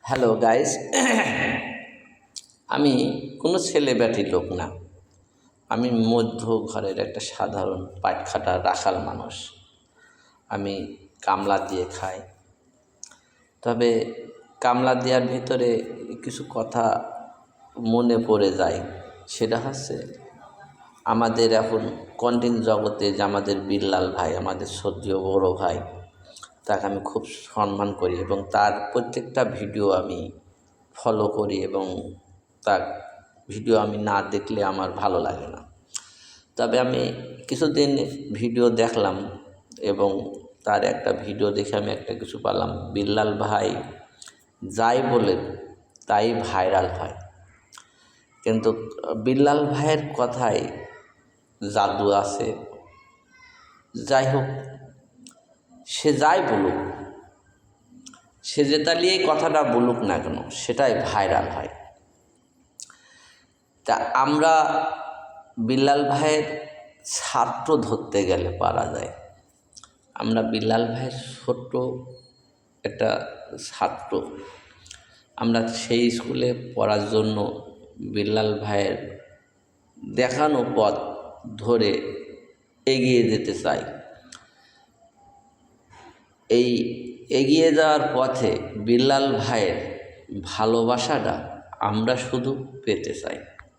Hello guys. আমি কোনো ছেলেব্যাটি লোক না। আমি মধ্য ঘরের একটা সাধারণ পাটখাটা রাখাল মানুষ। আমি কামলা দিয়ে খাই। তবে কামলা দেওয়ার ভিতরে কিছু কথা মনে পড়ে যায়। সেটা হচ্ছে আমাদের এখন কন্টেন্ট জগতে যে আমাদের বিল্লাল ভাই, আমাদের শ্রদ্ধেয় বড় ভাই, তাকে আমি খুব সম্মান করি এবং তার প্রত্যেকটা ভিডিও আমি ফলো করি এবং তার ভিডিও আমি না দেখলে আমার ভালো লাগে না। তবে আমি কিছুদিন ভিডিও দেখলাম এবং তার একটা ভিডিও দেখে আমি একটা কিছু পেলাম, বিল্লাল ভাই যাই বলে তাই ভাইরাল হয়। কিন্তু বিল্লাল ভাইয়ের কথায় জাদু আছে। যাই হোক, সে যাই বলুক, সে যেটা নিয়ে কথাটা বলুক না কেন, সেটাই ভাইরাল হয়। তা আমরা বিল্লাল ভাইয়ের ছাত্র ধরতে গেলে পারা যায়। আমরা বিল্লাল ভাইয়ের ছোট্ট একটা ছাত্র। আমরা সেই স্কুলে পড়ার জন্য বিল্লাল ভাইয়ের দেখানো পথ ধরে এগিয়ে যেতে চাই। এই এগিয়ে যাওয়ার পথে বিল্লাল ভাইয়ের ভালোবাসাটা আমরা শুধু পেতে চাই।